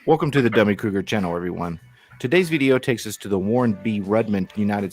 Welcome to the Dummy Kruger channel, everyone. Today's video takes us to the Warren B. Rudman United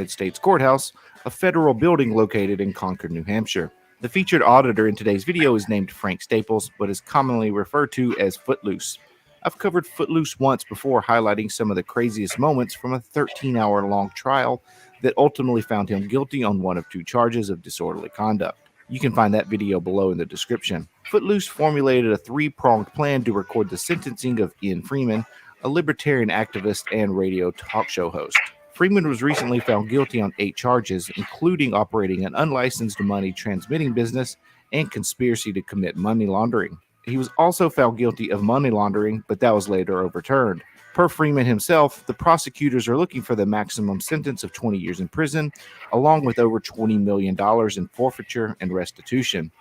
States Courthouse, a federal building located in Concord, New Hampshire. The featured auditor in today's video is named Frank Staples, but is commonly referred to as Footloose. I've covered Footloose once before, highlighting some of the craziest moments from a 13-hour-long trial that ultimately found him guilty on one of two charges of disorderly conduct. You can find that video below in the description. Footloose formulated a three-pronged plan to record the sentencing of Ian Freeman, a libertarian activist and radio talk show host. Freeman was recently found guilty on 8 charges, including operating an unlicensed money transmitting business and conspiracy to commit money laundering. He was also found guilty of money laundering, but that was later overturned. Per Freeman himself, the prosecutors are looking for the maximum sentence of 20 years in prison, along with over $20 million in forfeiture and restitution.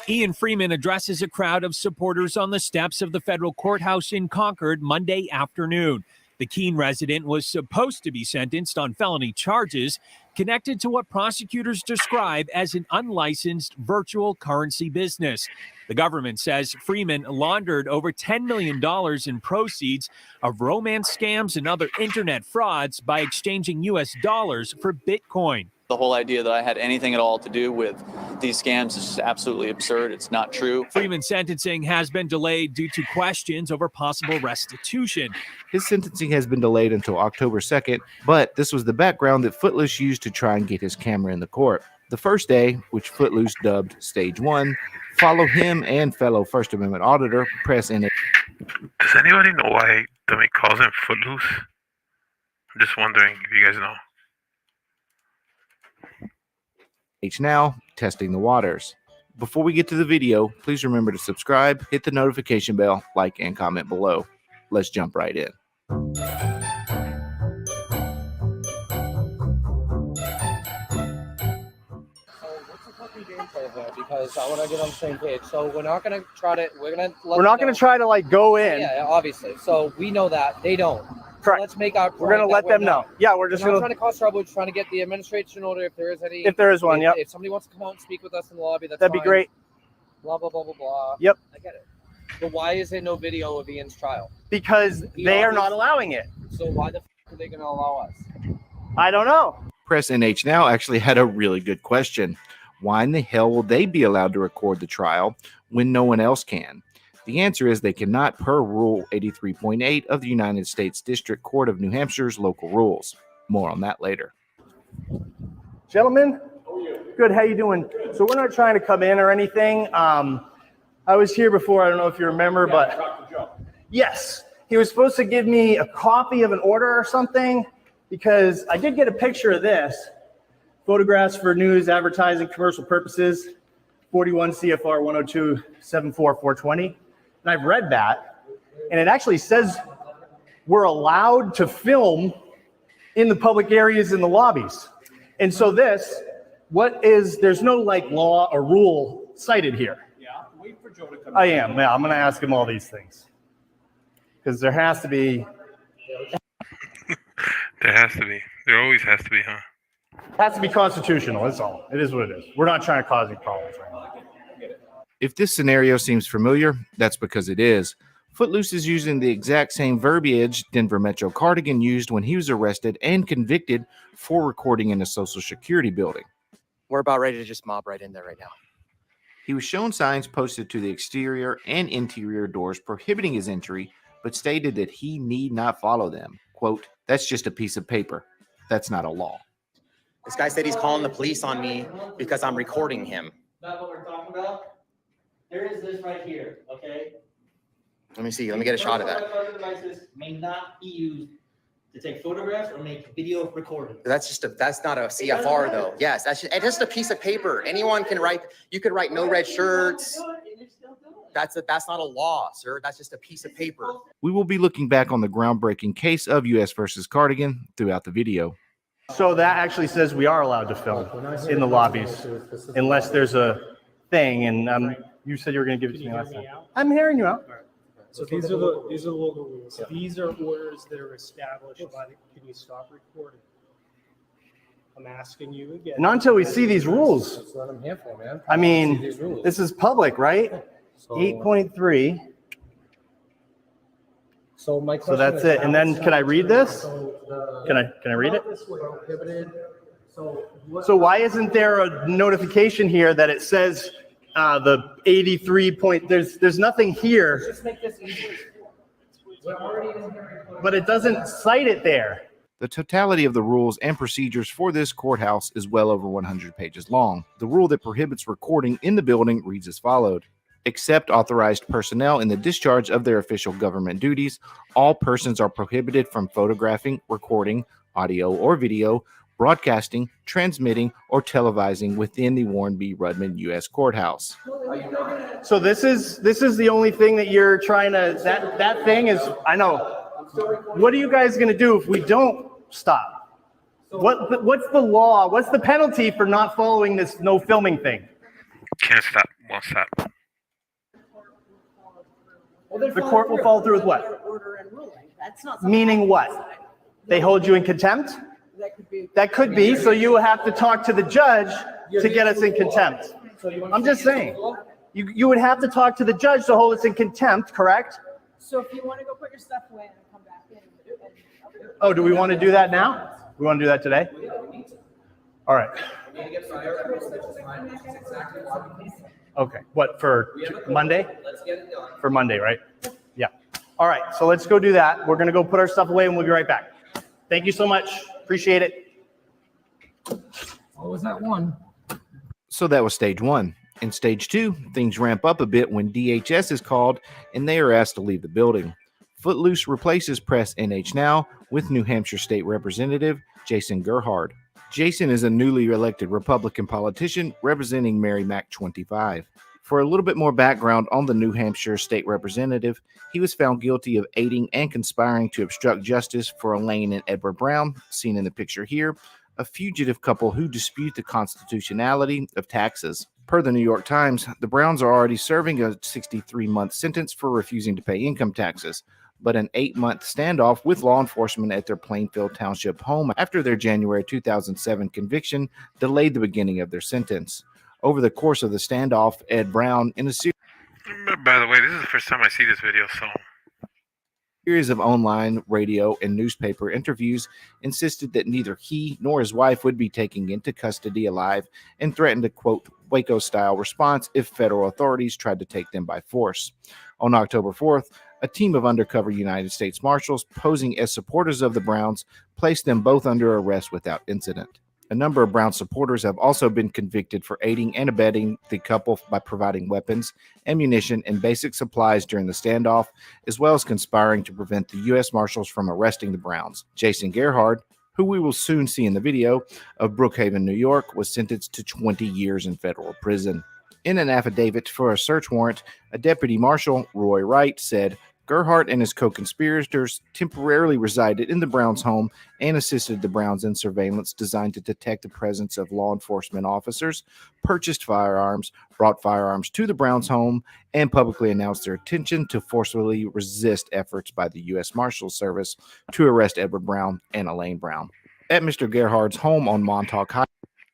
Ian Freeman addresses a crowd of supporters on the steps of the federal courthouse in Concord Monday afternoon. The Keene resident was supposed to be sentenced on felony charges connected to what prosecutors describe as an unlicensed virtual currency business. The government says Freeman laundered over $10 million in proceeds of romance scams and other internet frauds by exchanging U.S. dollars for Bitcoin. The whole idea that I had anything at all to do with these scams is just absolutely absurd. It's not true. Freeman's sentencing has been delayed due to questions over possible restitution. His sentencing has been delayed until October 2nd, but this was the background that Footloose used to try and get his camera in the court. The first day, which Footloose dubbed Stage 1, follow him and fellow First Amendment auditor, Press NH. Does anybody know why Dummy calls him Footloose? I'm just wondering if you guys know. Now, testing the waters. Before we get to the video, please remember to subscribe, hit the notification bell, like, and comment below. Let's jump right in. Because I want to get on the same page. So we're not going to try to. We're not going to try to like go in. Yeah, obviously. So we know that they don't. Correct. So let's make our. We're going to let them know. Yeah, we're just going to trying to cause trouble. We're trying to get the administration order if there is any. If there is one, yep. If somebody wants to come out and speak with us in the lobby, that'd fine. Be great. Blah blah blah blah blah. Yep. I get it. But why is there no video of Ian's trial? Because they are not allowing it. So why the f are they going to allow us? I don't know. Press NH Now actually had a really good question. Why in the hell will they be allowed to record the trial when no one else can? The answer is they cannot, per Rule 83.8 of the United States District Court of New Hampshire's local rules. More on that later. Gentlemen, good. How you doing? So we're not trying to come in or anything. I was here before. I don't know if you remember, but yes, he was supposed to give me a copy of an order or something because I did get a picture of this. Photographs for news, advertising, commercial purposes, 41 CFR 102-74420. And I've read that, and it actually says we're allowed to film in the public areas in the lobbies. And so there's no like law or rule cited here. Yeah, wait for Joe to come. I am, yeah, I'm gonna ask him all these things. Because there has to be. There has to be. There always has to be, huh? It has to be constitutional, that's all. It is what it is. We're not trying to cause any problems right now. If this scenario seems familiar, that's because it is. Footloose is using the exact same verbiage Denver Metro Cardigan used when he was arrested and convicted for recording in a Social Security building. We're about ready to just mob right in there right now. He was shown signs posted to the exterior and interior doors prohibiting his entry, but stated that he need not follow them. Quote, "That's just a piece of paper. That's not a law." This guy said he's calling the police on me because I'm recording him. That's what we're talking about. There is this right here, okay? Let me see. Let me get a shot of that. Personal devices may not be used to take photographs or make video recordings. That's not a CFR though. Yes, it's just a piece of paper. Anyone can write. You could write no red shirts. That's not a law, sir. That's just a piece of paper. We will be looking back on the groundbreaking case of U.S. versus Cardigan throughout the video. So that actually says we are allowed to film in the lobbies unless there's a thing. And you said you were going to give it to me last time. I'm hearing you out. So these are the local rules. These are orders that are established by the. Can you stop recording? I'm asking you again. Not until we see these rules. That's what I'm here for, man. I See mean, these rules. this is public, right? So- 8.3. So my So question that's is, it. And then can I read this? So the- Can I read it? Prohibited. So what? So why isn't there a notification here that it says the 83 point, there's nothing here, Just make this easier. We're already in here. but it doesn't cite it there. The totality of the rules and procedures for this courthouse is well over 100 pages long. The rule that prohibits recording in the building reads as followed. Except authorized personnel in the discharge of their official government duties, all persons are prohibited from photographing, recording, audio or video, broadcasting, transmitting, or televising within the Warren B. Rudman U.S. Courthouse. So this is the only thing that you're trying to, that thing is, I know. What are you guys going to do if we don't stop? What's the law? What's the penalty for not following this no filming thing? Can't stop. Won't stop. The court will follow through with what? Order and ruling. That's not. something Meaning what? They hold you in contempt? That could be. That could be, so you will have to talk to the judge to get us in contempt. So you want I'm just saying. You would have to talk to the judge to hold us in contempt, correct? So if you want to go put your stuff away and come back in. Oh, do we want to do that now? We want to do that today? All right. Okay, what, for Monday? Let's get it done. For Monday, right? Yeah. All right, so let's go do that. We're going to go put our stuff away and we'll be right back. Thank you so much. Appreciate it. What was that one? So that was stage one. In stage two, things ramp up a bit when DHS is called and they are asked to leave the building. Footloose replaces Press NH Now with New Hampshire State Representative Jason Gerhard. Jason is a newly elected Republican politician representing Merrimack 25. For a little bit more background on the New Hampshire State Representative, he was found guilty of aiding and conspiring to obstruct justice for Elaine and Edward Brown, seen in the picture here, a fugitive couple who dispute the constitutionality of taxes. Per the New York Times, the Browns are already serving a 63-month sentence for refusing to pay income taxes, but an 8-month standoff with law enforcement at their Plainfield Township home after their January 2007 conviction delayed the beginning of their sentence. Over the course of the standoff, Ed Brown, in a By the way, this is the first time I see this video, so series of online, radio, and newspaper interviews, insisted that neither he nor his wife would be taken into custody alive and threatened a, quote, Waco-style response if federal authorities tried to take them by force. On October 4th, a team of undercover United States Marshals posing as supporters of the Browns placed them both under arrest without incident. A number of Brown supporters have also been convicted for aiding and abetting the couple by providing weapons, ammunition, and basic supplies during the standoff, as well as conspiring to prevent the U.S. Marshals from arresting the Browns. Jason Gerhard, who we will soon see in the video, of Brookhaven, New York, was sentenced to 20 years in federal prison. In an affidavit for a search warrant, a deputy marshal, Roy Wright, said, Gerhard and his co-conspirators temporarily resided in the Browns' home and assisted the Browns in surveillance designed to detect the presence of law enforcement officers, purchased firearms, brought firearms to the Browns' home, and publicly announced their intention to forcefully resist efforts by the U.S. Marshals Service to arrest Edward Brown and Elaine Brown. At Mr. Gerhard's home on Montauk High,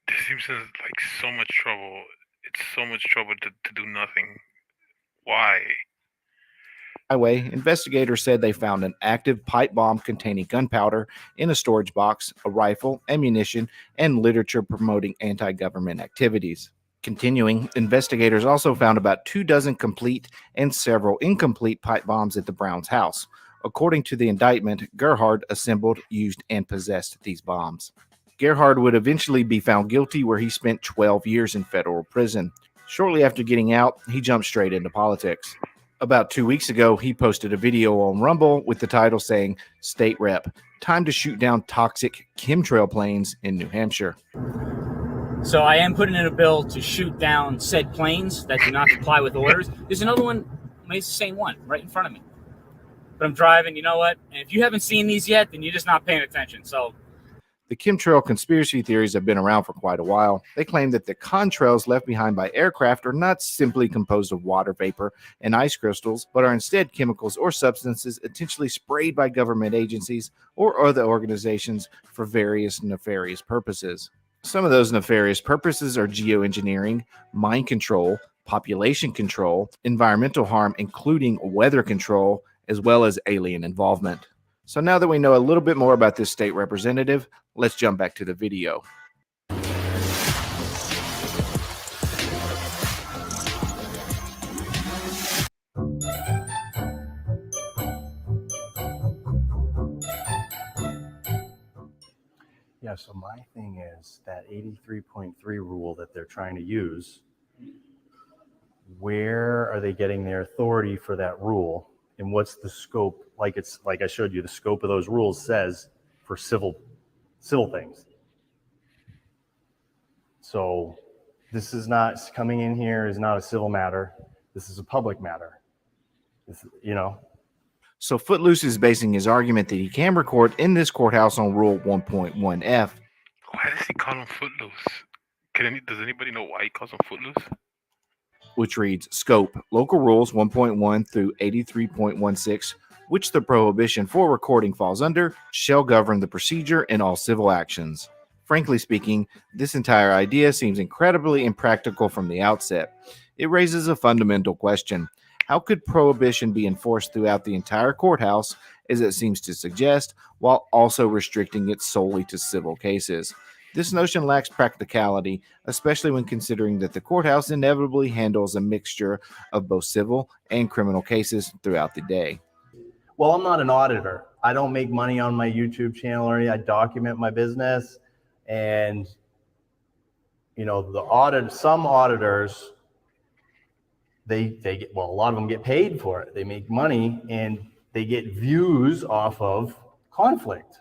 this seems like so much trouble. It's so much trouble to do nothing. Why? Highway, investigators said they found an active pipe bomb containing gunpowder in a storage box, a rifle, ammunition, and literature promoting anti-government activities. Continuing, investigators also found about 24 complete and several incomplete pipe bombs at the Browns' house. According to the indictment, Gerhard assembled, used, and possessed these bombs. Gerhard would eventually be found guilty, where he spent 12 years in federal prison. Shortly after getting out, he jumped straight into politics. About 2 weeks ago, he posted a video on Rumble with the title saying, State Rep, time to shoot down toxic chemtrail planes in New Hampshire. So I am putting in a bill to shoot down said planes that do not comply with orders. There's another one, it's the same one, right in front of me. But I'm driving, you know what? And if you haven't seen these yet, then you're just not paying attention. So The chemtrail conspiracy theories have been around for quite a while. They claim that the contrails left behind by aircraft are not simply composed of water vapor and ice crystals, but are instead chemicals or substances intentionally sprayed by government agencies or other organizations for various nefarious purposes. Some of those nefarious purposes are geoengineering, mind control, population control, environmental harm, including weather control, as well as alien involvement. So now that we know a little bit more about this state representative, let's jump back to the video. Yeah, so my thing is that 83.3 rule that they're trying to use, where are they getting their authority for that rule? And what's the scope? Like I showed you, the scope of those rules says for civil things. So this is not coming in here is not a civil matter. This is a public matter. So Footloose is basing his argument that he can record in this courthouse on Rule 1.1F. Why does he call him Footloose? Does anybody know why he calls him Footloose? Which reads Scope, Local Rules 1.1 through 83.16, which the prohibition for recording falls under, shall govern the procedure in all civil actions. Frankly speaking, this entire idea seems incredibly impractical from the outset. It raises a fundamental question. How could prohibition be enforced throughout the entire courthouse, as it seems to suggest, while also restricting it solely to civil cases? This notion lacks practicality, especially when considering that the courthouse inevitably handles a mixture of both civil and criminal cases throughout the day. Well, I'm not an auditor. I don't make money on my YouTube channel or anything. I document my business, and some auditors, they get, well, a lot of them get paid for it. They make money and they get views off of conflict.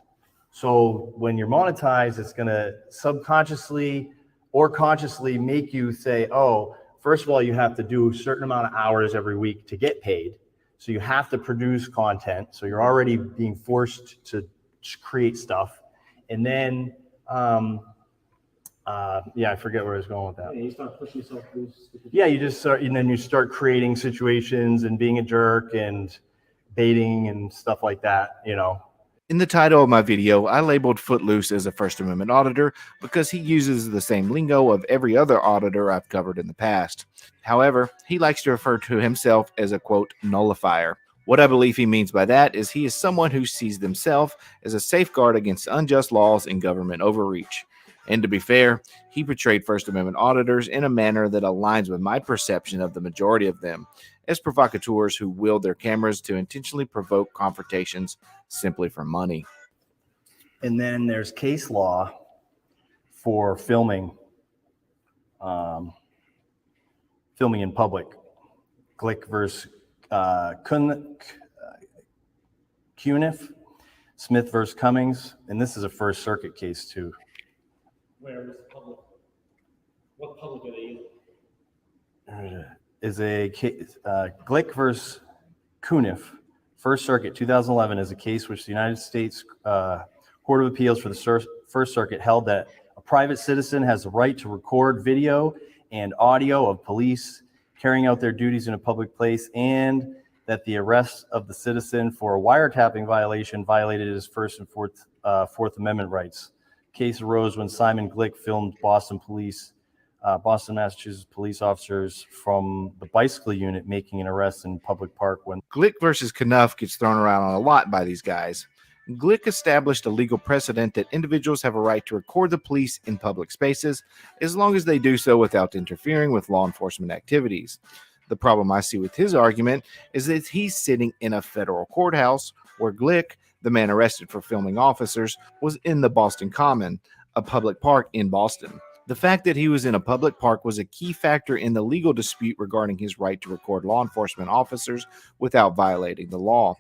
So when you're monetized, it's going to subconsciously or consciously make you say, oh, first of all, you have to do a certain amount of hours every week to get paid. So you have to produce content. So you're already being forced to create stuff. And then, I forget where I was going with that. Yeah, you start pushing yourself through. Yeah, you just start, and then you start creating situations and being a jerk and baiting and stuff like that, In the title of my video, I labeled Footloose as a First Amendment auditor because he uses the same lingo of every other auditor I've covered in the past. However, he likes to refer to himself as a, quote, nullifier. What I believe he means by that is he is someone who sees themselves as a safeguard against unjust laws and government overreach. And to be fair, he portrayed First Amendment auditors in a manner that aligns with my perception of the majority of them, as provocateurs who wield their cameras to intentionally provoke confrontations simply for money. And then there's case law for filming in public. Glick versus Cuniff, Smith versus Cummings, and this is a First Circuit case too. Where is public? What public are they using? Is a case, Glick versus Cuniff, First Circuit, 2011, is a case which the United States Court of Appeals for the First Circuit held that a private citizen has the right to record video and audio of police carrying out their duties in a public place, and that the arrest of the citizen for a wiretapping violation violated his First and Fourth Amendment rights. Case arose when Simon Glick filmed Boston, Massachusetts police officers from the bicycle unit making an arrest in public park. When Glick versus Knuff gets thrown around a lot by these guys. Glick established a legal precedent that individuals have a right to record the police in public spaces as long as they do so without interfering with law enforcement activities. The problem I see with his argument is that he's sitting in a federal courthouse where Glick, the man arrested for filming officers, was in the Boston Common, a public park in Boston. The fact that he was in a public park was a key factor in the legal dispute regarding his right to record law enforcement officers without violating the law.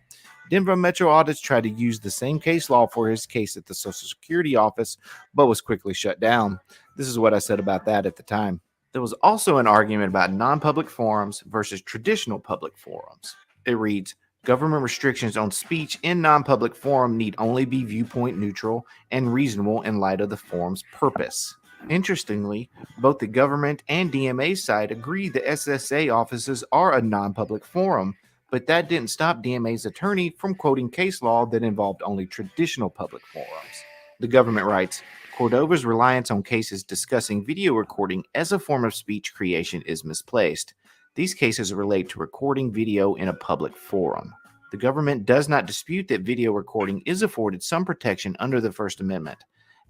Denver Metro Audits tried to use the same case law for his case at the Social Security office, but was quickly shut down. This is what I said about that at the time. There was also an argument about non-public forums versus traditional public forums. It reads, Government restrictions on speech in non-public forum need only be viewpoint neutral and reasonable in light of the forum's purpose. Interestingly, both the government and DMA side agree the SSA offices are a non-public forum, but that didn't stop DMA's attorney from quoting case law that involved only traditional public forums. The government writes, Cordova's reliance on cases discussing video recording as a form of speech creation is misplaced. These cases relate to recording video in a public forum. The government does not dispute that video recording is afforded some protection under the First Amendment,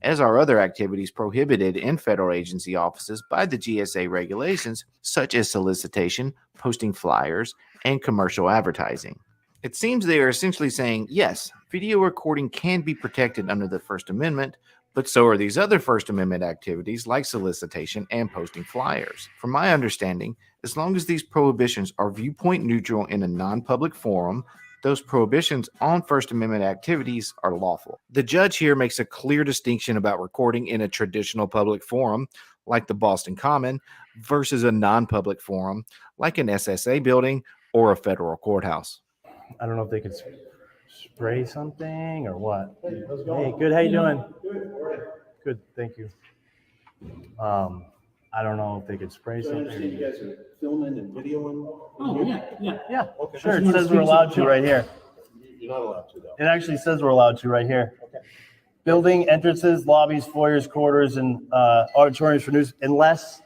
as are other activities prohibited in federal agency offices by the GSA regulations, such as solicitation, posting flyers, and commercial advertising. It seems they are essentially saying, yes, video recording can be protected under the First Amendment, but so are these other First Amendment activities like solicitation and posting flyers. From my understanding, as long as these prohibitions are viewpoint neutral in a non-public forum, those prohibitions on First Amendment activities are lawful. The judge here makes a clear distinction about recording in a traditional public forum, like the Boston Common, versus a non-public forum, like an SSA building or a federal courthouse. I don't know if they could spray something or what. Hey, good. How you doing? Good. Thank you. I don't know if they could spray something. You guys are filming and videoing? Oh, yeah. Yeah, Okay. sure. It says we're allowed to right here. You're not allowed to, though. It actually says we're allowed to right here. Okay. Building entrances, lobbies, foyers, corridors, and auditoriums for news, unless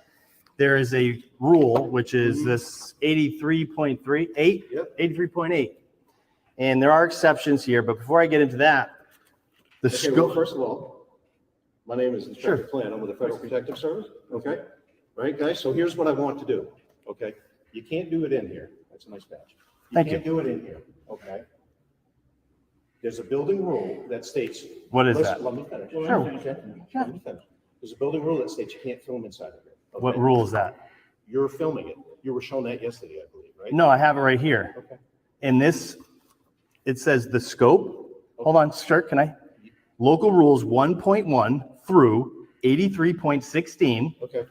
there is a rule, which is this 83.38, Yep. 83.8. And there are exceptions here, but before I get into that, the Okay, well, scope. first of all, my name is Inspector Flynn. I'm with the Federal Protective Service. Okay? Right, guys? So here's what I want to do. Okay? You can't do it in here. That's a nice badge. Thank you. can't do it in here. Okay? There's a building rule that states. What is Listen, that? Let me finish. Sure. Okay? Let me finish. There's a building rule that states you can't film inside of it. Okay? What rule is that? You're filming it. You were shown that yesterday, I believe, right? No, I have it right here. Okay. In this, it says the scope. Hold on, sir, can I? Local rules 1.1 through 83.16. Okay.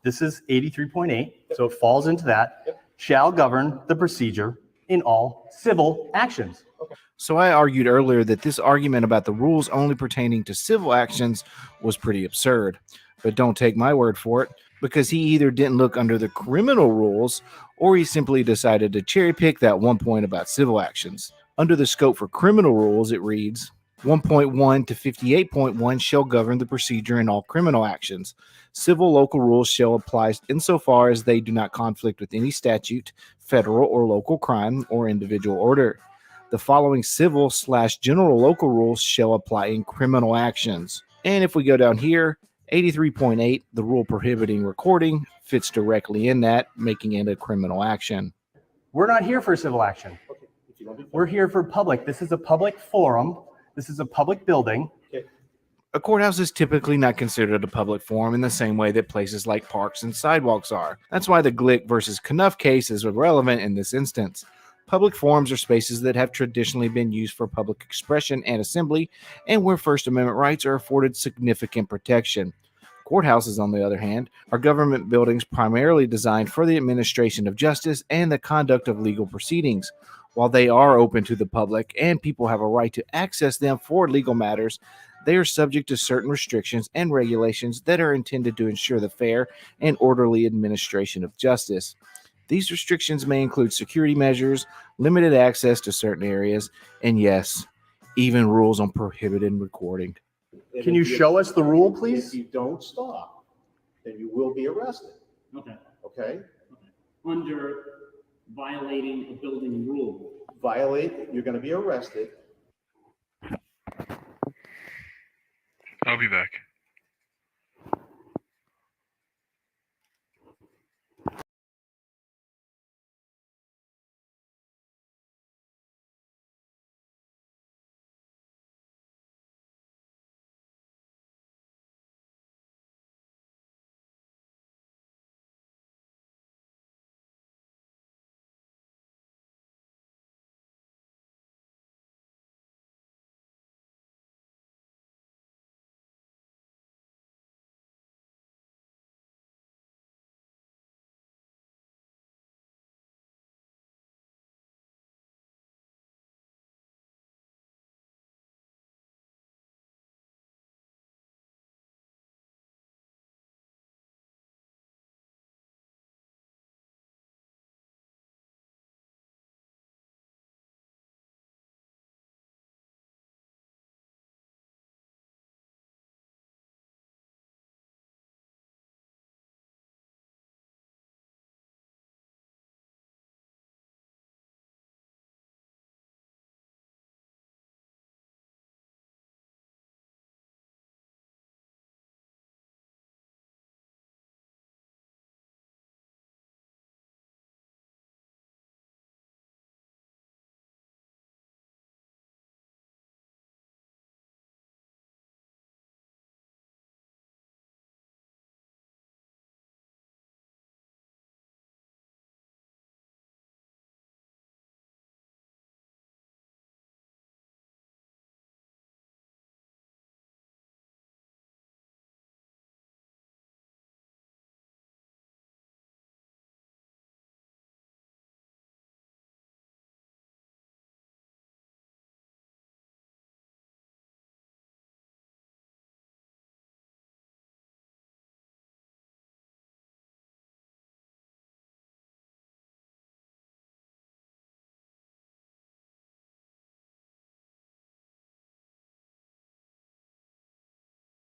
This is 83.8, so it falls into that. Yep. Shall govern the procedure in all civil actions. So I argued earlier that this argument about the rules only pertaining to civil actions was pretty absurd. But don't take my word for it, because he either didn't look under the criminal rules or he simply decided to cherry pick that one point about civil actions. Under the scope for criminal rules, it reads, 1.1 to 58.1 shall govern the procedure in all criminal actions. Civil local rules shall apply insofar as they do not conflict with any statute, federal or local crime, or individual order. The following civil/general local rules shall apply in criminal actions. And if we go down here, 83.8, the rule prohibiting recording, fits directly in that, making it a criminal action. We're not here for civil action. Okay. If you don't be We're here for public. This is a public forum. This is a public building. A courthouse is typically not considered a public forum in the same way that places like parks and sidewalks are. That's why the Glick versus Knuff case is relevant in this instance. Public forums are spaces that have traditionally been used for public expression and assembly, and where First Amendment rights are afforded significant protection. Courthouses, on the other hand, are government buildings primarily designed for the administration of justice and the conduct of legal proceedings. While they are open to the public and people have a right to access them for legal matters, they are subject to certain restrictions and regulations that are intended to ensure the fair and orderly administration of justice. These restrictions may include security measures, limited access to certain areas, and yes, even rules on prohibited recording. And Can you if show us the rule, please? If you don't stop, then you will be arrested. Okay. Okay? Under violating a building rule. Violate, you're going to be arrested. I'll be back.